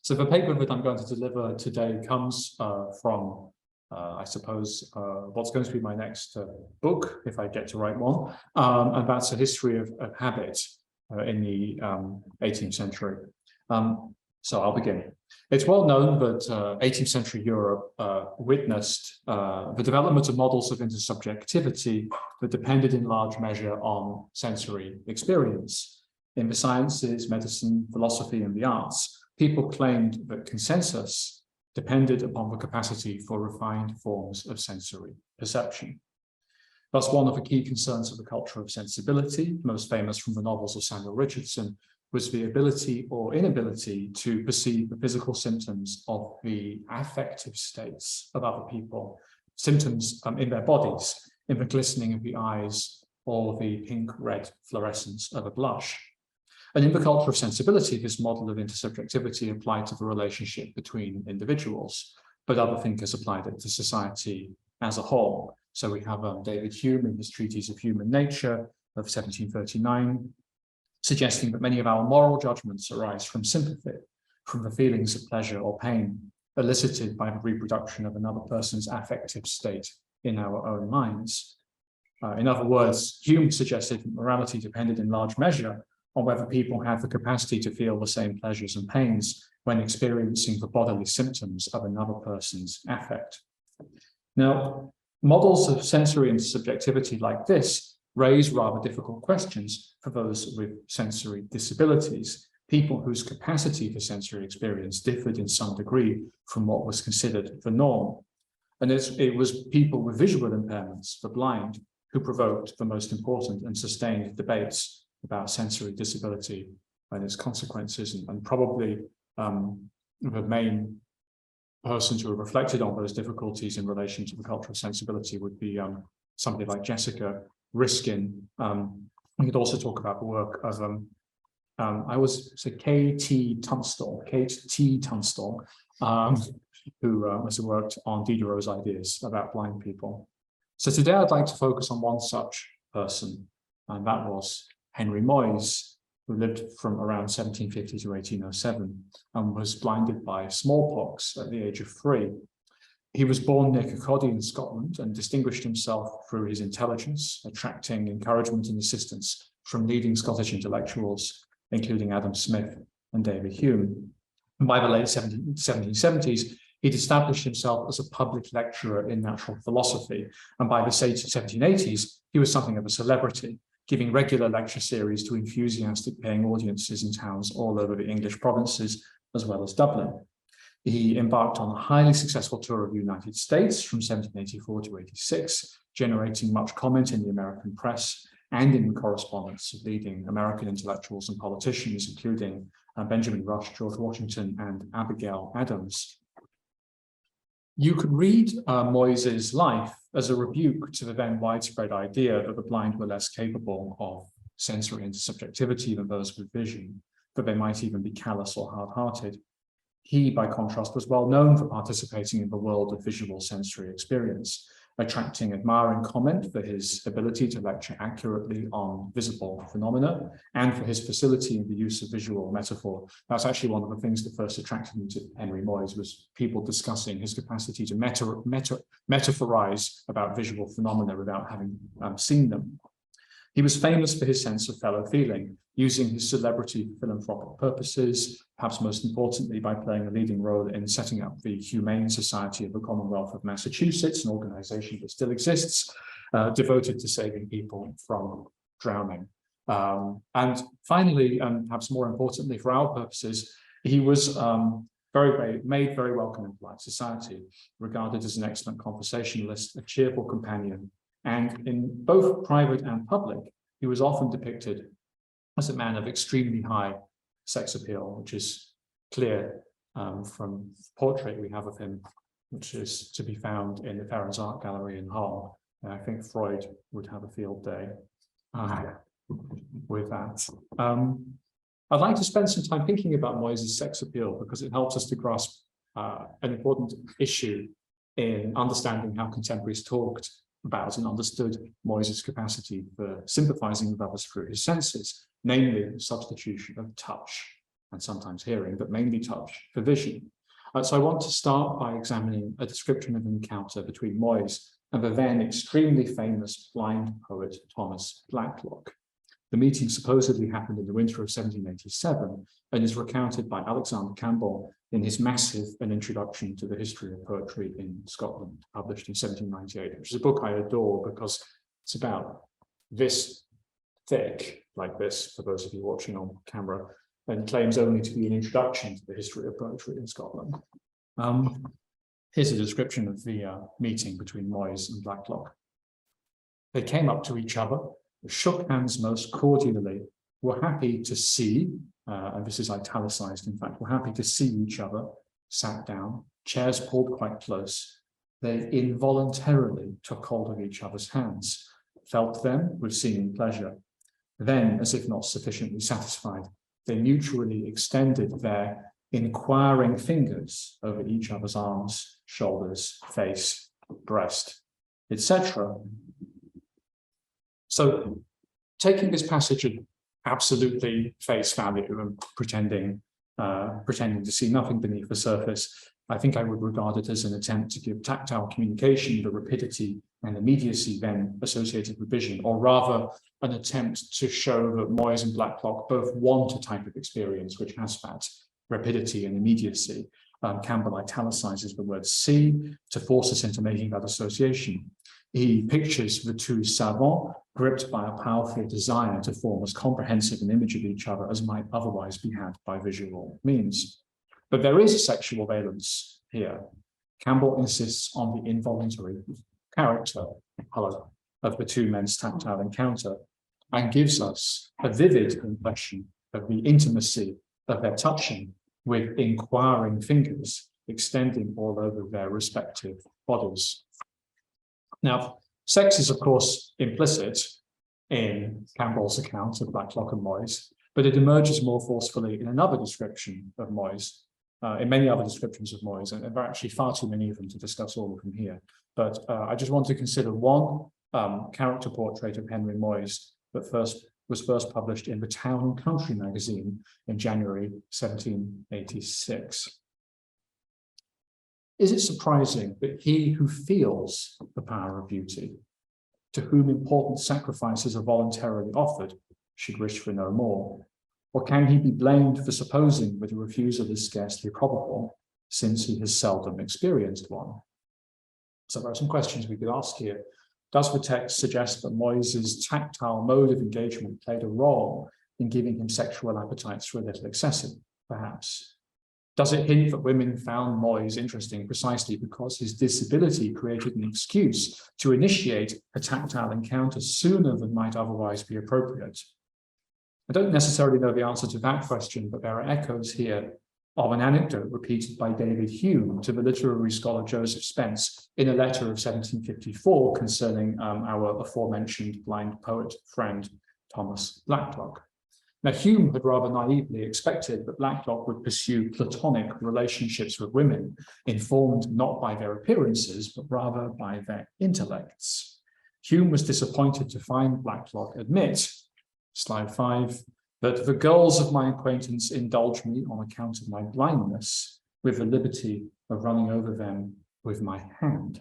So the paper that I'm going to deliver today comes from, I suppose, what's going to be my next book, if I get to write one, and that's a history of habit in the 18th century. So I'll begin. It's well known that 18th century Europe witnessed the development of models of intersubjectivity that depended in large measure on sensory experience. In the sciences, medicine, philosophy, and the arts, people claimed that consensus depended upon the capacity for refined forms of sensory perception. Thus, one of the key concerns of the culture of sensibility, most famous from the novels of Samuel Richardson, was the ability or inability to perceive the physical symptoms of the affective states of other people, symptoms in their bodies, in the glistening of the eyes or the pink-red fluorescence of a blush. And in the culture of sensibility, this model of intersubjectivity applied to the relationship between individuals, but other thinkers applied it to society as a whole. So we have David Hume in his Treatise of Human Nature of 1739, suggesting that many of our moral judgments arise from sympathy, from the feelings of pleasure or pain elicited by the reproduction of another person's affective state in our own minds. In other words, Hume suggested that morality depended in large measure on whether people have the capacity to feel the same pleasures and pains when experiencing the bodily symptoms of another person's affect. Now, models of sensory intersubjectivity like this raise rather difficult questions for those with sensory disabilities, people whose capacity for sensory experience differed in some degree from what was considered the norm. And it was people with visual impairments, the blind, who provoked the most important and sustained debates about sensory disability and its consequences, and probably the main person to have reflected on those difficulties in relation to the culture of sensibility would be somebody like Jessica Riskin. We could also talk about the work of I always say K.T. Tunstall, who has worked on Diderot's ideas about blind people. So today I'd like to focus on one such person, and that was Henry Moyes, who lived from around 1750 to 1807 and was blinded by smallpox at the age of 3. He was born near Kirkcaldy in Scotland and distinguished himself through his intelligence, attracting encouragement and assistance from leading Scottish intellectuals, including Adam Smith and David Hume. And by the late 1770s, he'd established himself as a public lecturer in natural philosophy. And by the 1780s, he was something of a celebrity, giving regular lecture series to enthusiastic paying audiences in towns all over the English provinces, as well as Dublin. He embarked on a highly successful tour of the United States from 1784 to 86, generating much comment in the American press and in the correspondence of leading American intellectuals and politicians, including Benjamin Rush, George Washington, and Abigail Adams. You could read Moyes' life as a rebuke to the then widespread idea that the blind were less capable of sensory intersubjectivity than those with vision, that they might even be callous or hard-hearted. He, by contrast, was well known for participating in the world of visual sensory experience, attracting admiring comment for his ability to lecture accurately on visible phenomena and for his facility in the use of visual metaphor. That's actually one of the things that first attracted me to Henry Moyes, was people discussing his capacity to metaphorize about visual phenomena without having seen them. He was famous for his sense of fellow feeling, using his celebrity for philanthropic purposes, perhaps most importantly by playing a leading role in setting up the Humane Society of the Commonwealth of Massachusetts, an organization that still exists, devoted to saving people from drowning. And finally, and perhaps more importantly for our purposes, he was made very welcome in polite society, regarded as an excellent conversationalist, a cheerful companion, and in both private and public, he was often depicted as a man of extremely high sex appeal, which is clear from the portrait we have of him, which is to be found in the Farron's Art Gallery in Hull. And I think Freud would have a field day with that. I'd like to spend some time thinking about Moyes' sex appeal because it helps us to grasp an important issue in understanding how contemporaries talked about and understood Moyes' capacity for sympathizing with others through his senses, namely the substitution of touch and sometimes hearing, but mainly touch for vision. So I want to start by examining a description of an encounter between Moyes and the then extremely famous blind poet Thomas Blacklock. The meeting supposedly happened in the winter of 1787 and is recounted by Alexander Campbell in his massive An Introduction to the History of Poetry in Scotland, published in 1798, which is a book I adore because it's about this thick, like this, for those of you watching on camera, and claims only to be an introduction to the history of poetry in Scotland. Here's a description of the meeting between Moyes and Blacklock. They came up to each other, shook hands most cordially, were happy to see, and this is italicized in fact, were happy to see each other, sat down, chairs pulled quite close. They involuntarily took hold of each other's hands, felt them with seeming pleasure. Then, as if not sufficiently satisfied, they mutually extended their inquiring fingers over each other's arms, shoulders, face, breast, etc. So, taking this passage at absolutely face value and pretending to see nothing beneath the surface, I think I would regard it as an attempt to give tactile communication the rapidity and immediacy then associated with vision, or rather an attempt to show that Moyes and Blacklock both want a type of experience which has that rapidity and immediacy. Campbell italicizes the word see to force us into making that association. He pictures the two savants gripped by a powerful desire to form as comprehensive an image of each other as might otherwise be had by visual means. But there is a sexual valence here. Campbell insists on the involuntary character of the two men's tactile encounter and gives us a vivid impression of the intimacy of their touching with inquiring fingers extending all over their respective bodies. Now, sex is, of course, implicit in Campbell's account of Blacklock and Moyes, but it emerges more forcefully in another description of Moyes, in many other descriptions of Moyes, and there are actually far too many of them to discuss all of them here. But I just want to consider one character portrait of Henry Moyes that was first published in the Town and Country magazine in January 1786. Is it surprising that he who feels the power of beauty, to whom important sacrifices are voluntarily offered, should wish for no more? Or can he be blamed for supposing that a refusal is scarcely probable, since he has seldom experienced one? So there are some questions we could ask here. Does the text suggest that Moyes' tactile mode of engagement played a role in giving him sexual appetites for a little excessive, perhaps? Does it hint that women found Moyes interesting precisely because his disability created an excuse to initiate a tactile encounter sooner than might otherwise be appropriate? I don't necessarily know the answer to that question, but there are echoes here of an anecdote repeated by David Hume to the literary scholar Joseph Spence in a letter of 1754 concerning our aforementioned blind poet friend Thomas Blacklock. Now, Hume had rather naively expected that Blacklock would pursue platonic relationships with women, informed not by their appearances, but rather by their intellects. Hume was disappointed to find Blacklock admit, slide 5, that the girls of my acquaintance indulge me on account of my blindness, with the liberty of running over them with my hand.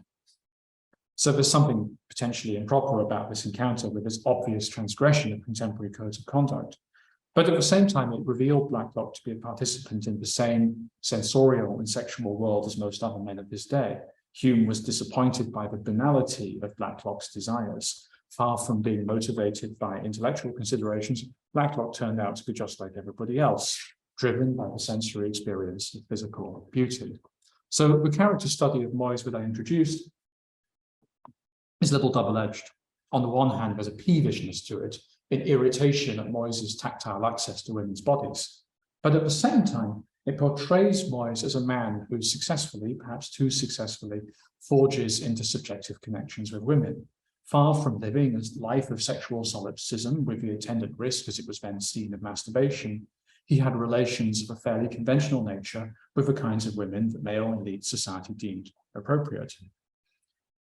So there's something potentially improper about this encounter with this obvious transgression of contemporary codes of conduct. But at the same time, it revealed Blacklock to be a participant in the same sensorial and sexual world as most other men of his day. Hume was disappointed by the banality of Blacklock's desires. Far from being motivated by intellectual considerations, Blacklock turned out to be just like everybody else, driven by the sensory experience of physical beauty. So the character study of Moyes that I introduced is a little double-edged. On the one hand, there's a peevishness to it, in irritation at Moyes' tactile access to women's bodies. But at the same time, it portrays Moyes as a man who successfully, perhaps too successfully, forges intersubjective connections with women. Far from living a life of sexual solipsism with the attendant risk, as it was then seen, of masturbation, he had relations of a fairly conventional nature with the kinds of women that male elite society deemed appropriate.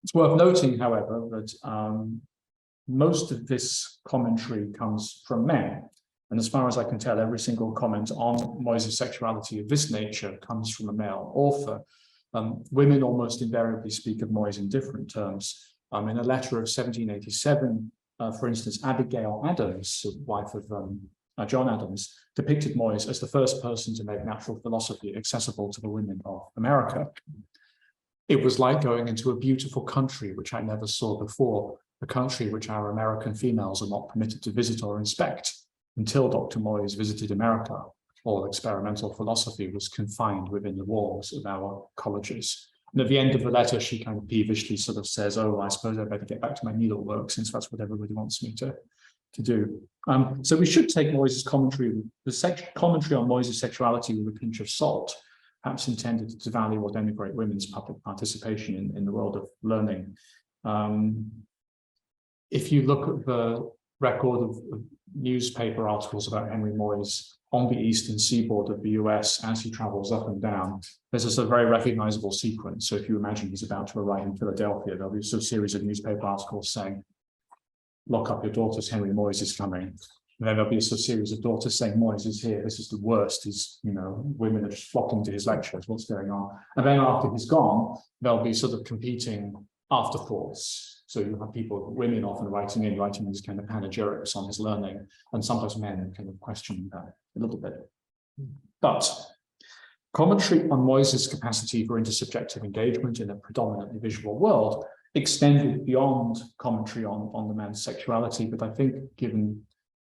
It's worth noting, however, that most of this commentary comes from men. And as far as I can tell, every single comment on Moyes' sexuality of this nature comes from a male author. Women almost invariably speak of Moyes in different terms. In a letter of 1787, for instance, Abigail Adams, wife of John Adams, depicted Moyes as the first person to make natural philosophy accessible to the women of America. It was like going into a beautiful country which I never saw before, a country which our American females are not permitted to visit or inspect. Until Dr. Moyes visited America, all experimental philosophy was confined within the walls of our colleges. And at the end of the letter, she kind of peevishly sort of says, oh, I suppose I better get back to my needlework since that's what everybody wants me to do. So we should take Moyes' commentary, commentary on Moyes' sexuality with a pinch of salt, perhaps intended to devalue or denigrate women's public participation in the world of learning. If you look at the record of newspaper articles about Henry Moyes on the eastern seaboard of the US as he travels up and down, there's a sort of very recognizable sequence. So if you imagine he's about to arrive in Philadelphia, there'll be a sort of series of newspaper articles saying, lock up your daughters, Henry Moyes is coming. And then there'll be a sort of series of daughters saying, Moyes is here, this is the worst, he's, you know, women are just flocking to his lectures, what's going on? And then after he's gone, there'll be sort of competing afterthoughts. So you have people, women often writing these kind of panegyrics on his learning, and sometimes men kind of questioning that a little bit. But commentary on Moyes' capacity for intersubjective engagement in a predominantly visual world extended beyond commentary on the man's sexuality, but I think given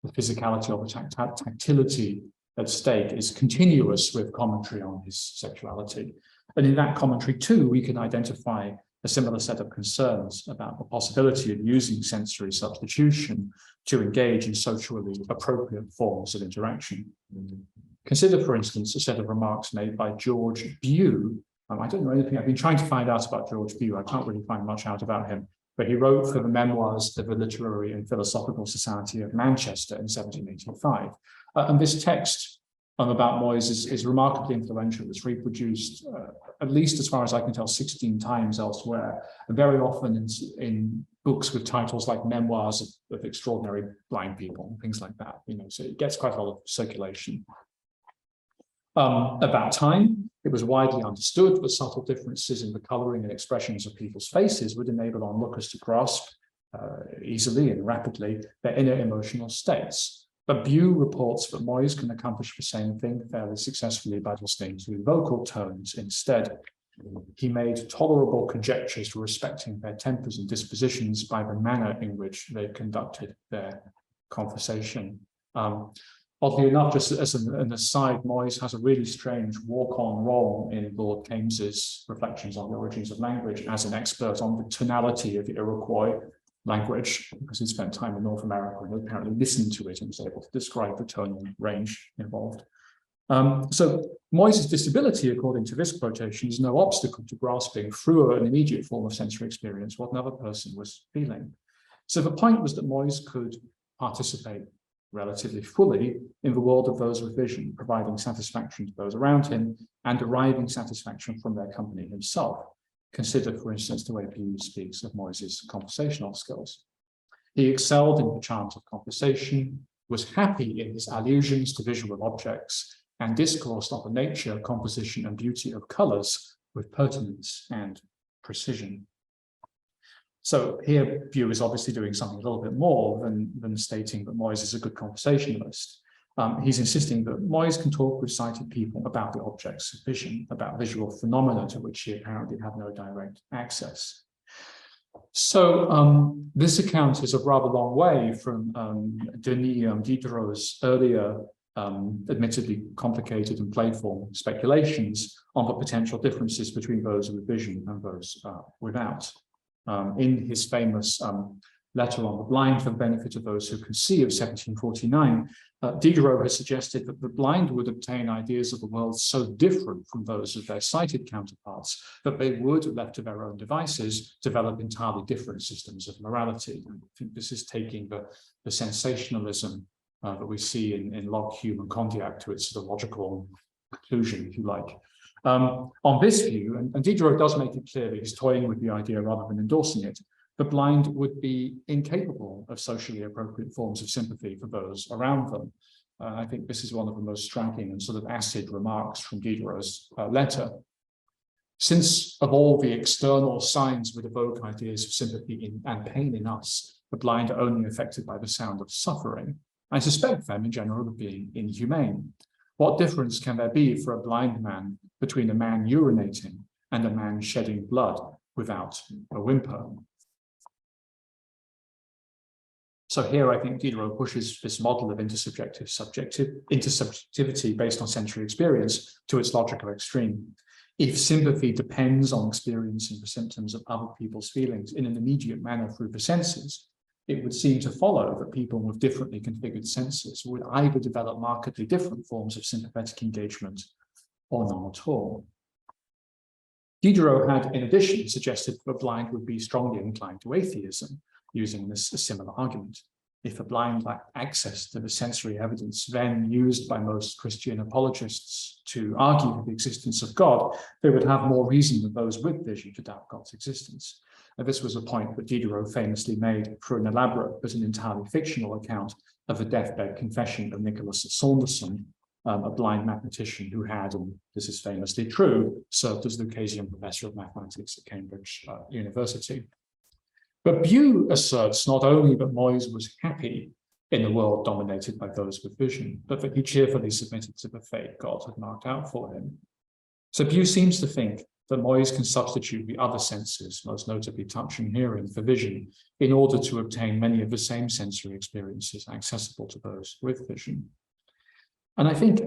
the physicality of the tactility at stake is continuous with commentary on his sexuality. And in that commentary too, we can identify a similar set of concerns about the possibility of using sensory substitution to engage in socially appropriate forms of interaction. Consider, for instance, a set of remarks made by George Bew. I don't know anything, I've been trying to find out about George Bew, I can't really find much out about him, but he wrote for the Memoirs of the Literary and Philosophical Society of Manchester in 1785. And this text about Moyes is remarkably influential. It's reproduced, at least as far as I can tell, 16 times elsewhere, and very often in books with titles like Memoirs of Extraordinary Blind People, and things like that. You know, so it gets quite a lot of circulation. At that time, it was widely understood that subtle differences in the colouring and expressions of people's faces would enable onlookers to grasp easily and rapidly their inner emotional states. But Bew reports that Moyes can accomplish the same thing fairly successfully by listening to vocal tones instead. He made tolerable conjectures respecting their tempers and dispositions by the manner in which they conducted their conversation. Oddly enough, just as an aside, Moyes has a really strange walk-on role in Lord Keynes's Reflections on the Origins of Language as an expert on the tonality of the Iroquois language, because he spent time in North America and apparently listened to it and was able to describe the tonal range involved. So Moyes' disability, according to this quotation, is no obstacle to grasping through an immediate form of sensory experience what another person was feeling. So the point was that Moyes could participate relatively fully in the world of those with vision, providing satisfaction to those around him and deriving satisfaction from their company himself. Consider, for instance, the way Bew speaks of Moyes' conversational skills. He excelled in the charms of conversation, was happy in his allusions to visual objects, and discoursed on the nature, composition, and beauty of colours with pertinence and precision. So here, Bew is obviously doing something a little bit more than stating that Moyes is a good conversationalist. He's insisting that Moyes can talk with sighted people about the objects of vision, about visual phenomena to which he apparently had no direct access. So this account is a rather long way from Denis Diderot's earlier, admittedly complicated and playful speculations on the potential differences between those with vision and those without. In his famous letter on the blind for the benefit of those who can see of 1749, Diderot has suggested that the blind would obtain ideas of the world so different from those of their sighted counterparts that they would, left to their own devices, develop entirely different systems of morality. And I think this is taking the sensationalism that we see in Locke, Hume, and Condillac to its sort of logical conclusion, if you like. On this view, and Diderot does make it clear that he's toying with the idea rather than endorsing it, the blind would be incapable of socially appropriate forms of sympathy for those around them. I think this is one of the most striking and sort of acid remarks from Diderot's letter. Since of all the external signs would evoke ideas of sympathy and pain in us, the blind are only affected by the sound of suffering, I suspect them in general of being inhumane. What difference can there be for a blind man between a man urinating and a man shedding blood without a whimper? So here I think Diderot pushes this model of intersubjectivity based on sensory experience to its logical extreme. If sympathy depends on experiencing the symptoms of other people's feelings in an immediate manner through the senses, it would seem to follow that people with differently configured senses would either develop markedly different forms of sympathetic engagement or none at all. Diderot had, in addition, suggested that the blind would be strongly inclined to atheism, using this a similar argument. If the blind lacked access to the sensory evidence then used by most Christian apologists to argue for the existence of God, they would have more reason than those with vision to doubt God's existence. And this was a point that Diderot famously made for an elaborate but an entirely fictional account of the deathbed confession of Nicholas Saunderson, a blind mathematician who had, and this is famously true, served as Lucasian professor of mathematics at Cambridge University. But Bew asserts not only that Moyes was happy in a world dominated by those with vision, but that he cheerfully submitted to the fate God had marked out for him. So Bew seems to think that Moyes can substitute the other senses, most notably touch and hearing, for vision, in order to obtain many of the same sensory experiences accessible to those with vision. And I think,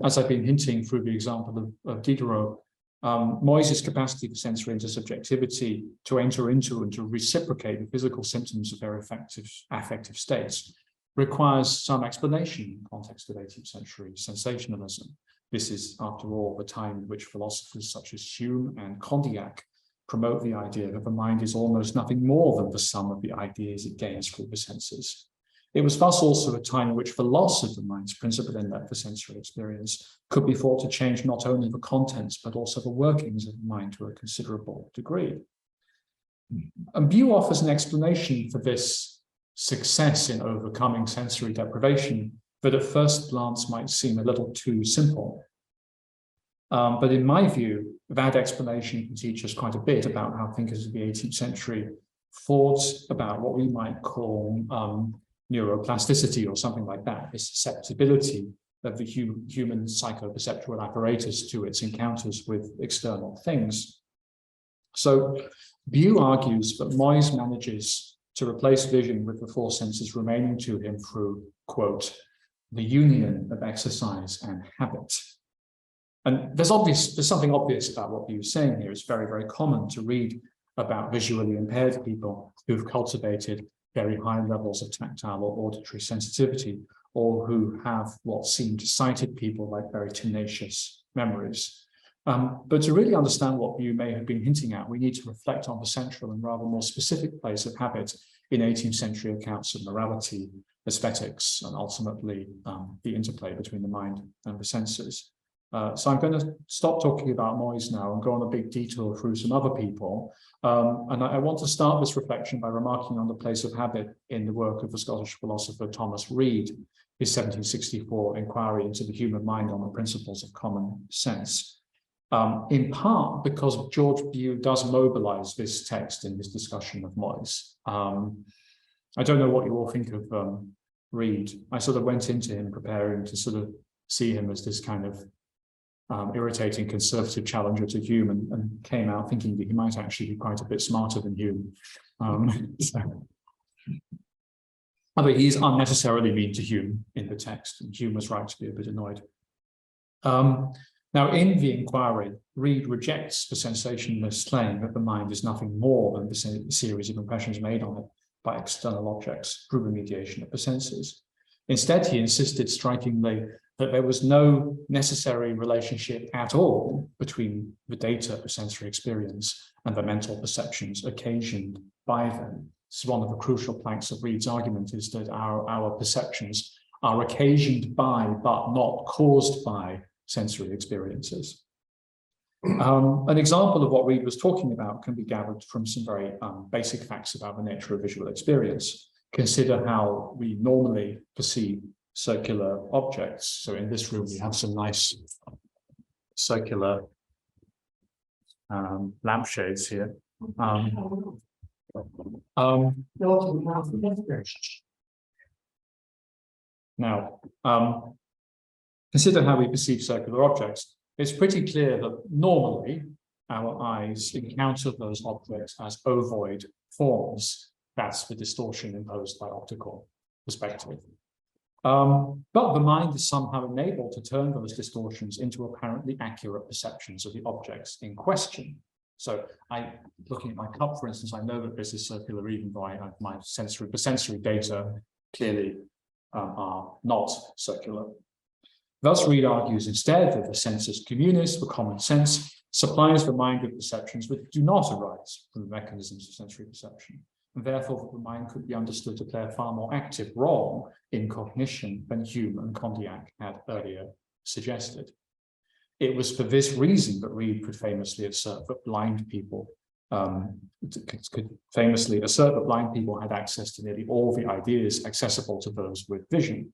as I've been hinting through the example of Diderot, Moyes' capacity for sensory intersubjectivity to enter into and to reciprocate the physical symptoms of their affective states requires some explanation in the context of 18th century sensationalism. This is, after all, the time in which philosophers such as Hume and Condillac promote the idea that the mind is almost nothing more than the sum of the ideas it gains through the senses. It was thus also a time in which the loss of the mind's principal inlet for sensory experience could be thought to change not only the contents, but also the workings of the mind to a considerable degree. And Bew offers an explanation for this success in overcoming sensory deprivation that at first glance might seem a little too simple. But in my view, that explanation can teach us quite a bit about how thinkers of the 18th century thought about what we might call neuroplasticity or something like that, this susceptibility of the human psychoperceptual apparatus to its encounters with external things. So Bew argues that Moyes manages to replace vision with the four senses remaining to him through, quote, the union of exercise and habit. And there's something obvious about what Bew's saying here. It's very, very common to read about visually impaired people who've cultivated very high levels of tactile or auditory sensitivity, or who have what seem to sighted people like very tenacious memories. But to really understand what Bew may have been hinting at, we need to reflect on the central and rather more specific place of habit in 18th century accounts of morality, aesthetics, and ultimately the interplay between the mind and the senses. So I'm going to stop talking about Moyes now and go on a big detour through some other people. And I want to start this reflection by remarking on the place of habit in the work of the Scottish philosopher Thomas Reid, his 1764 inquiry into the human mind on the principles of common sense. In part because George Bew does mobilize this text in his discussion of Moyes. I don't know what you all think of Reid. I sort of went into him preparing to sort of see him as this kind of irritating conservative challenger to Hume, and came out thinking that he might actually be quite a bit smarter than Hume. Although he's unnecessarily mean to Hume in the text, and Hume was right to be a bit annoyed. Now, in the inquiry, Reid rejects the sensationalist claim that the mind is nothing more than the series of impressions made on it by external objects through the mediation of the senses. Instead, he insisted strikingly that there was no necessary relationship at all between the data of sensory experience and the mental perceptions occasioned by them. This is one of the crucial planks of Reid's argument, is that our perceptions are occasioned by, but not caused by, sensory experiences. An example of what Reid was talking about can be gathered from some very basic facts about the nature of visual experience. Consider how we normally perceive circular objects. So in this room, we have some nice circular lampshades here. Now, consider how we perceive circular objects. It's pretty clear that normally our eyes encounter those objects as ovoid forms. That's the distortion imposed by optical perspective. But the mind is somehow enabled to turn those distortions into apparently accurate perceptions of the objects in question. So looking at my cup, for instance, I know that this is circular even though I have the sensory data clearly are not circular. Thus, Reid argues instead that the sensus communis, the common sense, supplies the mind with perceptions which do not arise from the mechanisms of sensory perception, and therefore the mind could be understood to play a far more active role in cognition than Hume and Condillac had earlier suggested. It was for this reason that Reid could famously assert that blind people had access to nearly all the ideas accessible to those with vision.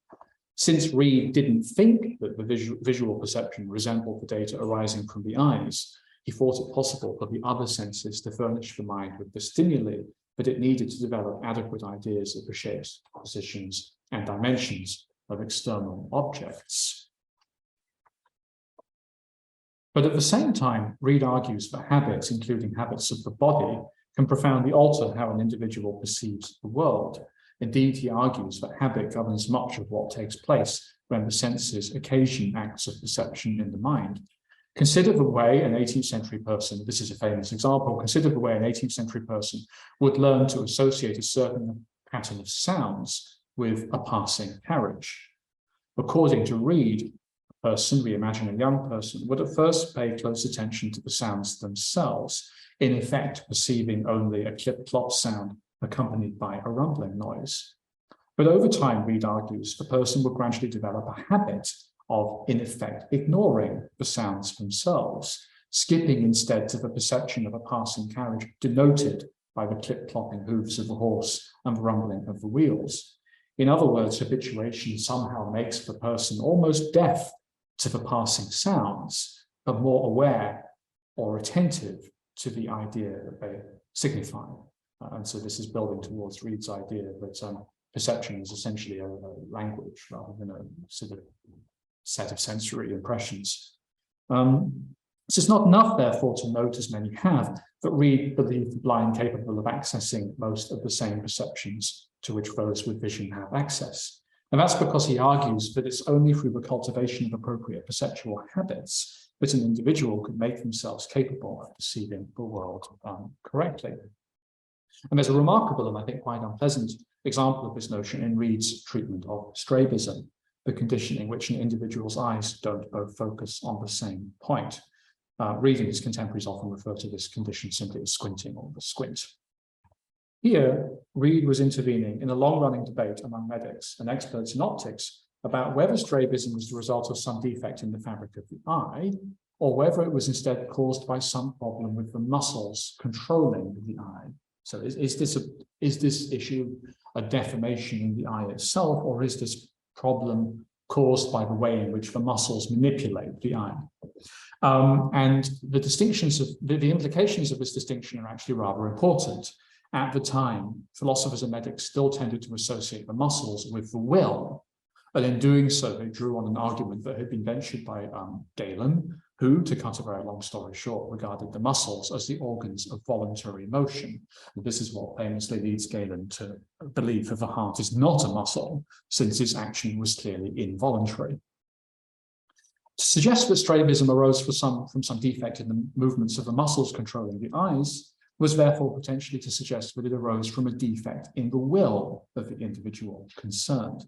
Since Reid didn't think that the visual perception resembled the data arising from the eyes, he thought it possible for the other senses to furnish the mind with the stimuli that it needed to develop adequate ideas of the shapes, positions, and dimensions of external objects. But at the same time, Reid argues that habits, including habits of the body, can profoundly alter how an individual perceives the world. Indeed, he argues that habit governs much of what takes place when the senses occasion acts of perception in the mind. Consider the way an 18th century person, this is a famous example, consider the way an 18th century person would learn to associate a certain pattern of sounds with a passing carriage. According to Reid, a person, we imagine a young person, would at first pay close attention to the sounds themselves, in effect perceiving only a clip-clop sound accompanied by a rumbling noise. But over time, Reid argues, the person will gradually develop a habit of, in effect, ignoring the sounds themselves, skipping instead to the perception of a passing carriage denoted by the clip-clopping hooves of the horse and the rumbling of the wheels. In other words, habituation somehow makes the person almost deaf to the passing sounds, but more aware or attentive to the idea that they signify. And so this is building towards Reid's idea that perception is essentially a language rather than a sort of set of sensory impressions. This is not enough, therefore, to note, as many have, that Reid believed the blind capable of accessing most of the same perceptions to which those with vision have access. And that's because he argues that it's only through the cultivation of appropriate perceptual habits that an individual can make themselves capable of perceiving the world correctly. And there's a remarkable and I think quite unpleasant example of this notion in Reid's treatment of strabism, the condition in which an individual's eyes don't both focus on the same point. Reid and his contemporaries often refer to this condition simply as squinting or the squint. Here, Reid was intervening in a long-running debate among medics and experts in optics about whether strabism was the result of some defect in the fabric of the eye, or whether it was instead caused by some problem with the muscles controlling the eye. So is this issue a deformation in the eye itself, or is this problem caused by the way in which the muscles manipulate the eye? And the implications of this distinction are actually rather important. At the time, philosophers and medics still tended to associate the muscles with the will, and in doing so, they drew on an argument that had been ventured by Galen, who, to cut a very long story short, regarded the muscles as the organs of voluntary motion. And this is what famously leads Galen to believe that the heart is not a muscle, since its action was clearly involuntary. To suggest that strabism arose from some defect in the movements of the muscles controlling the eyes was therefore potentially to suggest that it arose from a defect in the will of the individual concerned.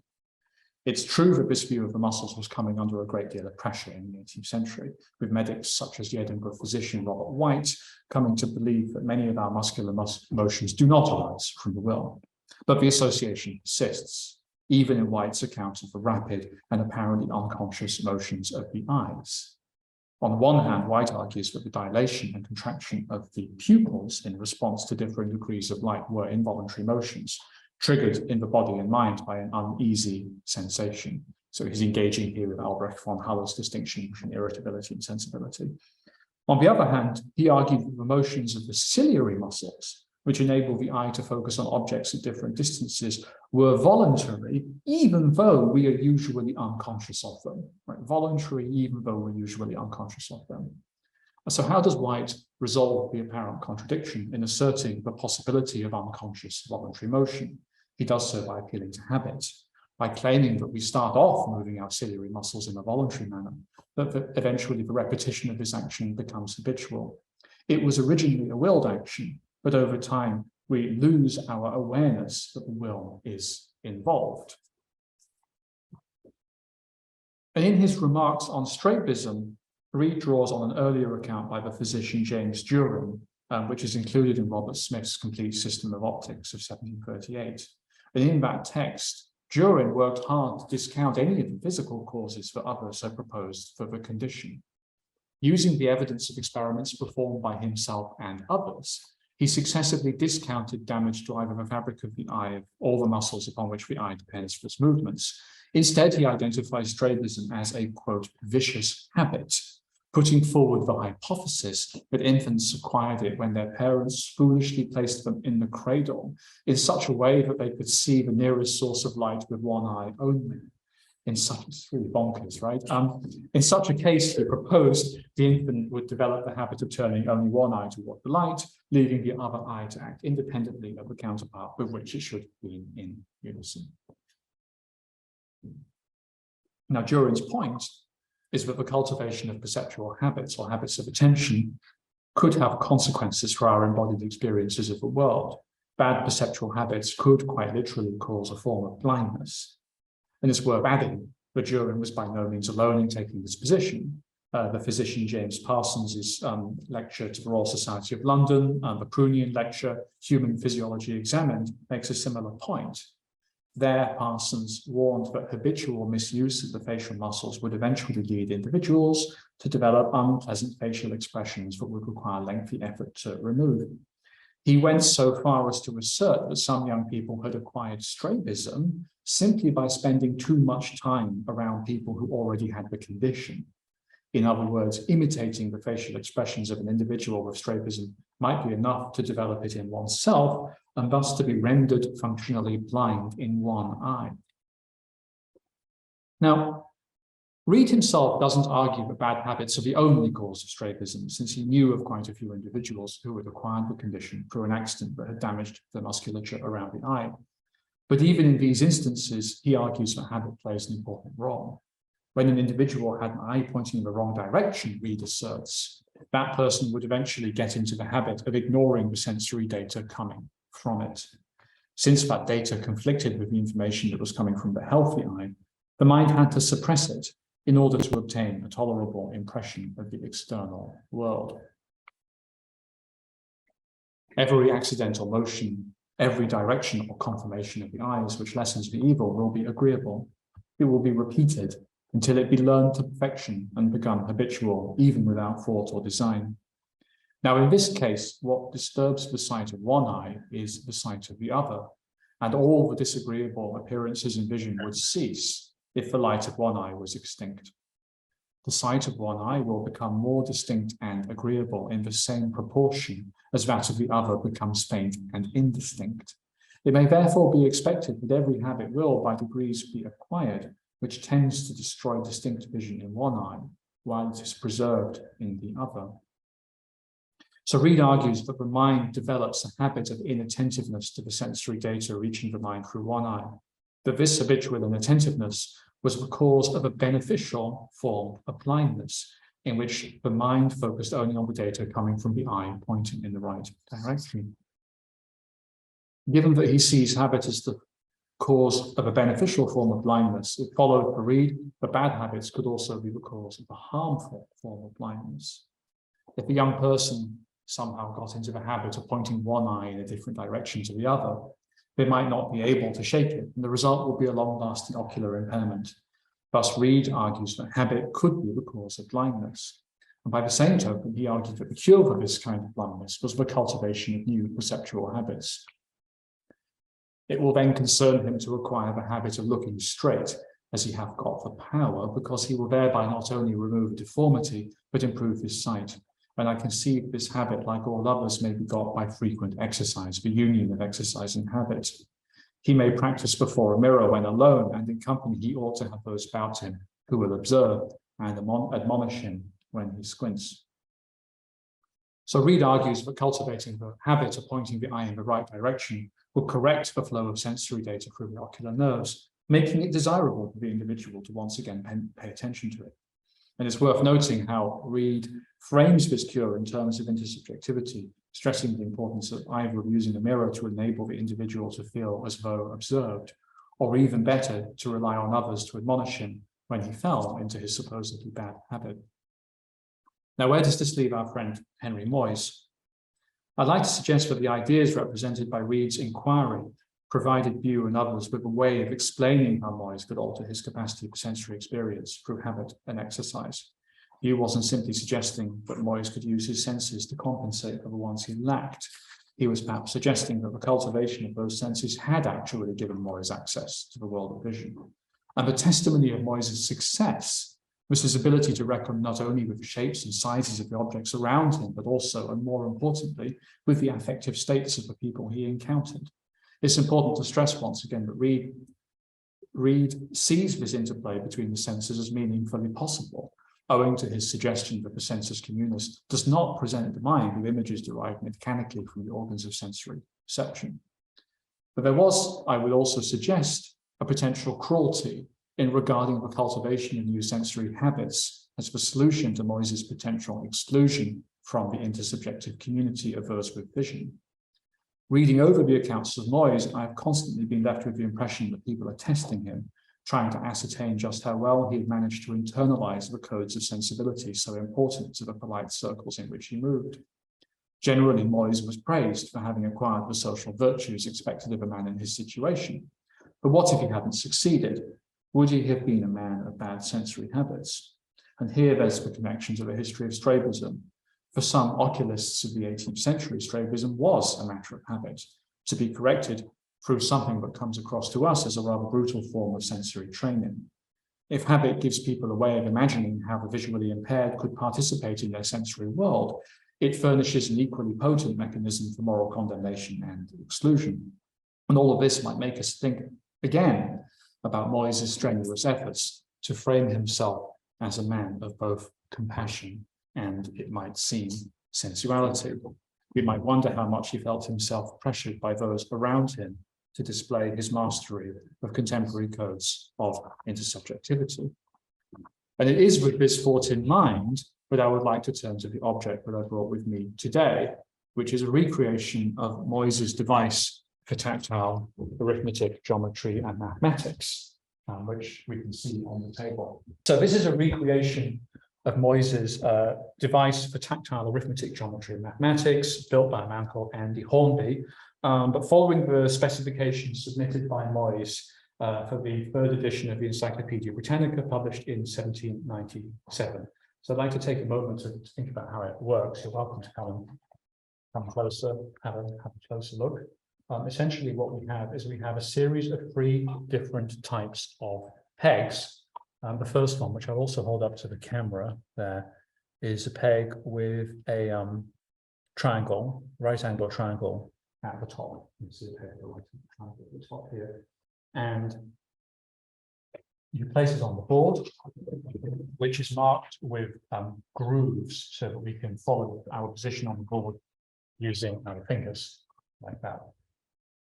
It's true that this view of the muscles was coming under a great deal of pressure in the 18th century, with medics such as the Edinburgh physician Robert White coming to believe that many of our muscular motions do not arise from the will. But the association persists, even in White's account of the rapid and apparently unconscious motions of the eyes. On the one hand, White argues that the dilation and contraction of the pupils in response to differing degrees of light were involuntary motions, triggered in the body and mind by an uneasy sensation. So he's engaging here with Albrecht von Haller's distinction between irritability and sensibility. On the other hand, he argued that the motions of the ciliary muscles, which enable the eye to focus on objects at different distances, were voluntary, even though we are usually unconscious of them. Right? Voluntary, even though we're usually unconscious of them. So how does White resolve the apparent contradiction in asserting the possibility of unconscious voluntary motion? He does so by appealing to habit, by claiming that we start off moving our ciliary muscles in a voluntary manner, but that eventually the repetition of this action becomes habitual. It was originally a willed action, but over time we lose our awareness that the will is involved. And in his remarks on strabism, Reid draws on an earlier account by the physician James Duren, which is included in Robert Smith's Complete System of Optics of 1738. And in that text, Duren worked hard to discount any of the physical causes that others had proposed for the condition. Using the evidence of experiments performed by himself and others, he successively discounted damage to either the fabric of the eye or the muscles upon which the eye depends for its movements. Instead, he identifies strabism as a, quote, vicious habit, putting forward the hypothesis that infants acquired it when their parents foolishly placed them in the cradle in such a way that they could see the nearest source of light with one eye only. It's really bonkers, right? In such a case, he proposed the infant would develop the habit of turning only one eye toward the light, leaving the other eye to act independently of the counterpart with which it should be in unison. Now, Duren's point is that the cultivation of perceptual habits or habits of attention could have consequences for our embodied experiences of the world. Bad perceptual habits could quite literally cause a form of blindness. And it's worth adding that Duren was by no means alone in taking this position. The physician James Parsons' lecture to the Royal Society of London, the Prunian lecture, Human Physiology Examined, makes a similar point. There, Parsons warned that habitual misuse of the facial muscles would eventually lead individuals to develop unpleasant facial expressions that would require lengthy effort to remove. He went so far as to assert that some young people had acquired strabism simply by spending too much time around people who already had the condition. In other words, imitating the facial expressions of an individual with strabism might be enough to develop it in oneself and thus to be rendered functionally blind in one eye. Now, Reid himself doesn't argue that bad habits are the only cause of strabism, since he knew of quite a few individuals who had acquired the condition through an accident that had damaged the musculature around the eye. But even in these instances, he argues that habit plays an important role. When an individual had an eye pointing in the wrong direction, Reid asserts, that person would eventually get into the habit of ignoring the sensory data coming from it. Since that data conflicted with the information that was coming from the healthy eye, the mind had to suppress it in order to obtain a tolerable impression of the external world. Every accidental motion, every direction or conformation of the eyes which lessens the evil will be agreeable. It will be repeated until it be learned to perfection and become habitual, even without thought or design. Now, in this case, what disturbs the sight of one eye is the sight of the other, and all the disagreeable appearances in vision would cease if the light of one eye was extinct. The sight of one eye will become more distinct and agreeable in the same proportion as that of the other becomes faint and indistinct. It may therefore be expected that every habit will, by degrees, be acquired, which tends to destroy distinct vision in one eye, while it is preserved in the other. So Reid argues that the mind develops a habit of inattentiveness to the sensory data reaching the mind through one eye, that this habitual inattentiveness was the cause of a beneficial form of blindness, in which the mind focused only on the data coming from the eye pointing in the right direction. Given that he sees habit as the cause of a beneficial form of blindness, it followed for Reid that bad habits could also be the cause of a harmful form of blindness. If a young person somehow got into the habit of pointing one eye in a different direction to the other, they might not be able to shake it, and the result will be a long-lasting ocular impairment. Thus, Reid argues that habit could be the cause of blindness. And by the same token, he argued that the cure for this kind of blindness was the cultivation of new perceptual habits. It will then concern him to acquire the habit of looking straight, as he hath got the power, because he will thereby not only remove a deformity, but improve his sight. And I conceive this habit, like all others, may be got by frequent exercise, the union of exercise and habit. He may practice before a mirror when alone, and in company he ought to have those about him who will observe and admonish him when he squints. So Reid argues that cultivating the habit of pointing the eye in the right direction will correct the flow of sensory data through the ocular nerves, making it desirable for the individual to once again pay attention to it. And it's worth noting how Reid frames this cure in terms of intersubjectivity, stressing the importance of either using a mirror to enable the individual to feel as though observed, or even better, to rely on others to admonish him when he fell into his supposedly bad habit. Now, where does this leave our friend Henry Moyes? I'd like to suggest that the ideas represented by Reid's inquiry provided Bew and others with a way of explaining how Moyes could alter his capacity for sensory experience through habit and exercise. Bew wasn't simply suggesting that Moyes could use his senses to compensate for the ones he lacked. He was perhaps suggesting that the cultivation of those senses had actually given Moyes access to the world of vision. And the testimony of Moyes' success was his ability to reckon not only with the shapes and sizes of the objects around him, but also, and more importantly, with the affective states of the people he encountered. It's important to stress once again that Reid sees this interplay between the senses as meaningfully possible, owing to his suggestion that the sensus communis does not present the mind with images derived mechanically from the organs of sensory perception. But there was, I would also suggest, a potential cruelty in regarding the cultivation of new sensory habits as the solution to Moyes' potential exclusion from the intersubjective community of those with vision. Reading over the accounts of Moyes, I have constantly been left with the impression that people are testing him, trying to ascertain just how well he had managed to internalize the codes of sensibility so important to the polite circles in which he moved. Generally, Moyes was praised for having acquired the social virtues expected of a man in his situation. But what if he hadn't succeeded? Would he have been a man of bad sensory habits? And here there's the connection to the history of strabism. For some oculists of the 18th century, strabism was a matter of habit, to be corrected through something that comes across to us as a rather brutal form of sensory training. If habit gives people a way of imagining how the visually impaired could participate in their sensory world, it furnishes an equally potent mechanism for moral condemnation and exclusion. And all of this might make us think again about Moyes' strenuous efforts to frame himself as a man of both compassion and, it might seem, sensuality. We might wonder how much he felt himself pressured by those around him to display his mastery of contemporary codes of intersubjectivity. And it is with this thought in mind that I would like to turn to the object that I brought with me today, which is a recreation of Moyes' device for tactile arithmetic, geometry, and mathematics, which we can see on the table. So this is a recreation of Moyes' device for tactile arithmetic, geometry, and mathematics, built by a man called Andy Hornby, but following the specifications submitted by Moyes for the third edition of the Encyclopedia Britannica, published in 1797. So I'd like to take a moment to think about how it works. You're welcome to come closer, have a closer look. Essentially what we have is we have a series of 3 different types of pegs. The first one, which I'll also hold up to the camera there, is a peg with a triangle, right angle triangle at the top. You can see a peg with a right angle triangle at the top here. And you place it on the board, which is marked with grooves so that we can follow our position on the board using our fingers like that.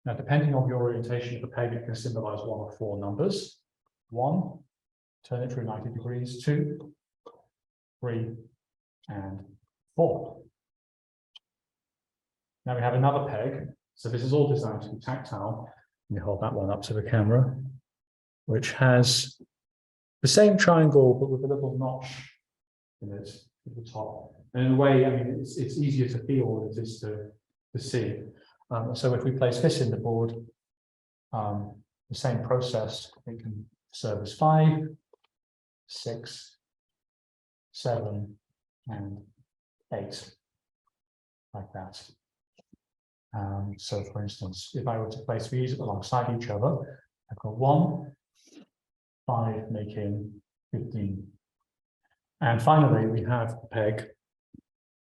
Now, depending on the orientation of the peg, it can symbolize 1 or 4 numbers. 1, turn it through 90 degrees, 2, 3, and 4. Now we have another peg. So this is all designed to be tactile. Let me hold that one up to the camera, which has the same triangle, but with a little notch in it at the top. And in a way, I mean, it's easier to feel than it is to see. So if we place this in the board, the same process, it can serve as 5, 6, 7, and 8, like that. So for instance, if I were to place these alongside each other, I've got 1, 5 making 15. And finally, we have a peg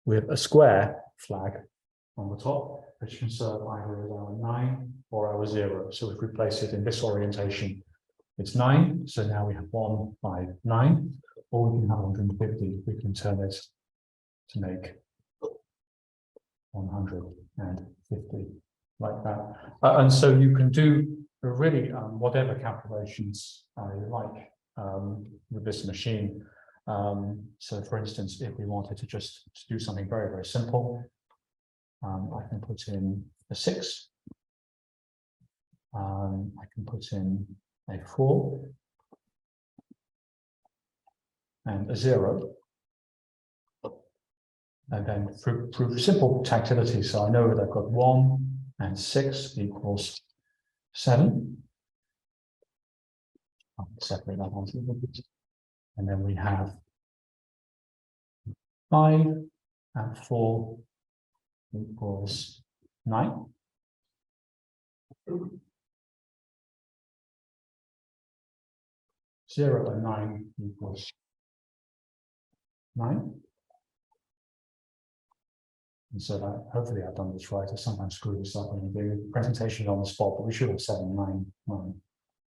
with a square flag on the top, which can serve either as our 9 or our 0. So if we place it in this orientation, it's 9. So now we have 1, 5, 9, or we can have 150. We can turn it to make 150, like that. And so you can do really whatever calculations you like with this machine. So for instance, if we wanted to just do something very, very simple, I can put in a 6. I can put in a 4 and a 0. And then through simple tactility, so I know that I've got 1 and 6 equals 7. I'll separate that one a little bit. And then we have 5 and 4 equals 9. 0 and 9 equals 9. And so that, hopefully I've done this right. I sometimes screw this up when you do presentations on the spot, but we should have 7, 9, 9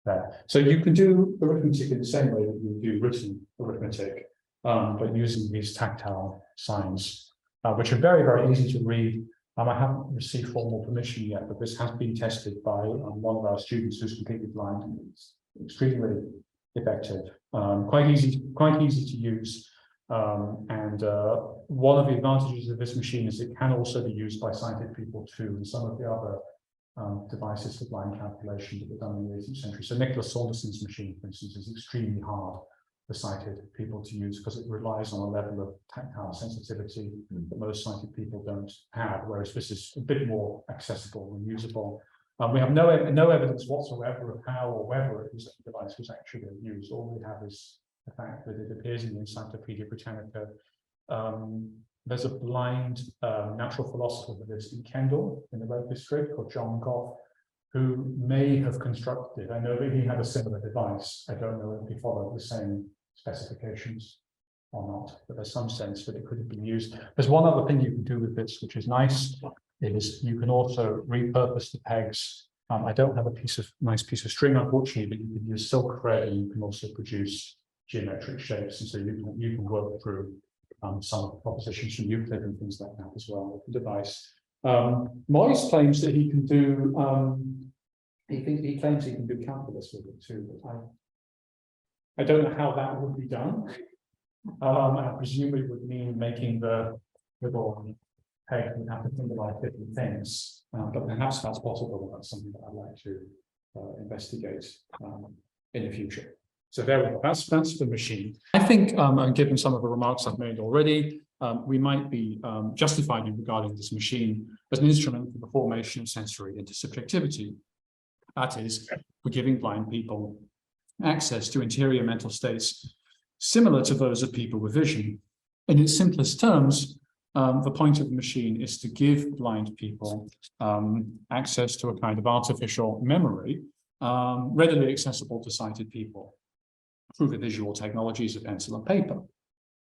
there. So you can do arithmetic in the same way that you do written arithmetic, but using these tactile signs, which are very, very easy to read. I haven't received formal permission yet, but this has been tested by one of our students who's completely blind, and it's extremely effective, quite easy to use. One of the advantages of this machine is it can also be used by sighted people too, and some of the other devices for blind calculation that were done in the 18th century. So Nicholas Saunderson's machine, for instance, is extremely hard for sighted people to use because it relies on a level of tactile sensitivity that most sighted people don't have, whereas this is a bit more accessible and usable. We have no evidence whatsoever of how or whether this device was actually used. All we have is the fact that it appears in the Encyclopedia Britannica. There's a blind natural philosopher that lives in Kendal in the Lake District called John Goff, who may have constructed. I know that he had a similar device. I don't know if he followed the same specifications or not, but there's some sense that it could have been used. There's one other thing you can do with this, which is nice. Is you can also repurpose the pegs. I don't have a nice piece of string, unfortunately, but you can use silk thread, and you can also produce geometric shapes, and so you can work through some of the propositions from Euclid and things like that as well with the device. Moyes claims that he can do. He claims he can do calculus with it too, but I don't know how that would be done. I presume it would mean making the little peg would have to think about different things, but perhaps that's possible. That's something that I'd like to investigate in the future. So there we go. That's the machine. I think, and given some of the remarks I've made already, we might be justified in regarding this machine as an instrument for the formation of sensory intersubjectivity. That is, for giving blind people access to interior mental states similar to those of people with vision. In its simplest terms, the point of the machine is to give blind people access to a kind of artificial memory readily accessible to sighted people through the visual technologies of pencil and paper.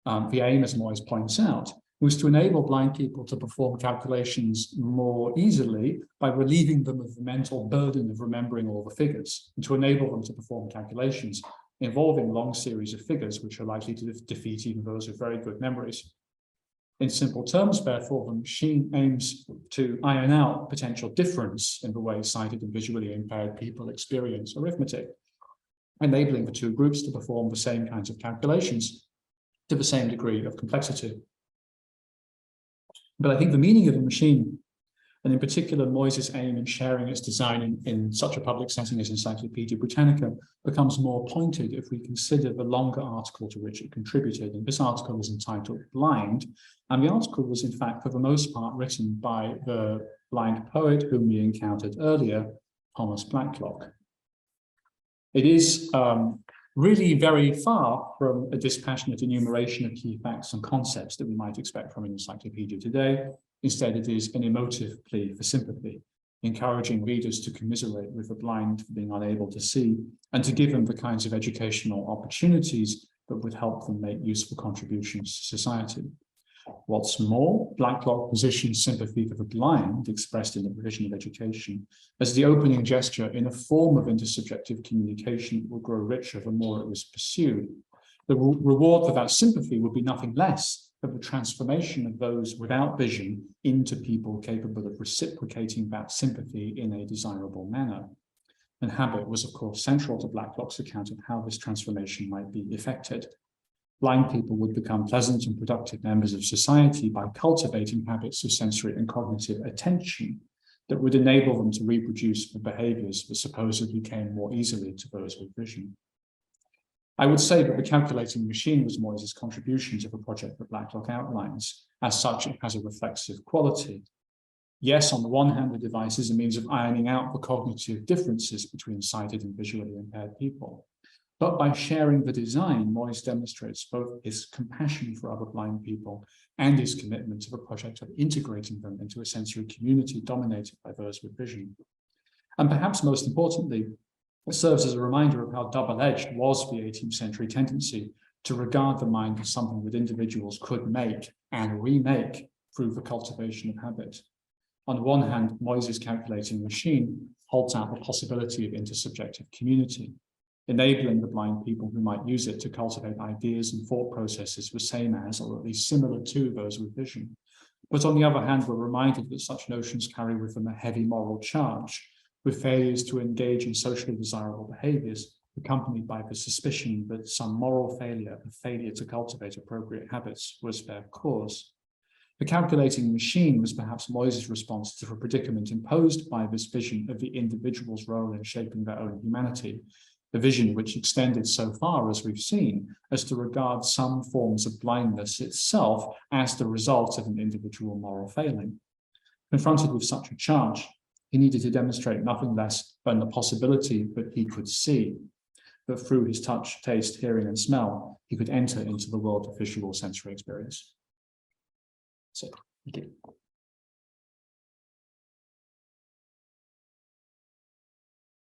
The aim, as Moyes points out, was to enable blind people to perform calculations more easily by relieving them of the mental burden of remembering all the figures, and to enable them to perform calculations involving long series of figures which are likely to defeat even those with very good memories. In simple terms, therefore, the machine aims to iron out potential difference in the way sighted and visually impaired people experience arithmetic, enabling the two groups to perform the same kinds of calculations to the same degree of complexity. But I think the meaning of the machine, and in particular Moyes' aim in sharing its design in such a public setting as Encyclopedia Britannica, becomes more pointed if we consider the longer article to which it contributed. And this article was entitled Blind, and the article was in fact for the most part written by the blind poet whom we encountered earlier, Thomas Blacklock. It is really very far from a dispassionate enumeration of key facts and concepts that we might expect from an encyclopedia today. Instead, it is an emotive plea for sympathy, encouraging readers to commiserate with the blind for being unable to see, and to give them the kinds of educational opportunities that would help them make useful contributions to society. What's more, Blacklock positions sympathy for the blind, expressed in the provision of education, as the opening gesture in a form of intersubjective communication that will grow richer the more it was pursued. The reward for that sympathy would be nothing less than the transformation of those without vision into people capable of reciprocating that sympathy in a desirable manner. And habit was, of course, central to Blacklock's account of how this transformation might be effected. Blind people would become pleasant and productive members of society by cultivating habits of sensory and cognitive attention that would enable them to reproduce the behaviors that supposedly came more easily to those with vision. I would say that the calculating machine was Moyes' contribution to the project that Blacklock outlines. As such, it has a reflexive quality. Yes, on the one hand, the device is a means of ironing out the cognitive differences between sighted and visually impaired people. But by sharing the design, Moyes demonstrates both his compassion for other blind people and his commitment to the project of integrating them into a sensory community dominated by those with vision. And perhaps most importantly, it serves as a reminder of how double-edged was the 18th century tendency to regard the mind as something that individuals could make and remake through the cultivation of habit. On the one hand, Moyes' calculating machine holds out the possibility of intersubjective community, enabling the blind people who might use it to cultivate ideas and thought processes the same as, or at least similar to, those with vision. But on the other hand, we're reminded that such notions carry with them a heavy moral charge, with failures to engage in socially desirable behaviors, accompanied by the suspicion that some moral failure, a failure to cultivate appropriate habits, was their cause. The calculating machine was perhaps Moyes' response to the predicament imposed by this vision of the individual's role in shaping their own humanity, a vision which extended so far, as we've seen, as to regard some forms of blindness itself as the result of an individual moral failing. Confronted with such a charge, he needed to demonstrate nothing less than the possibility that he could see, that through his touch, taste, hearing, and smell, he could enter into the world of visual sensory experience. So, thank you.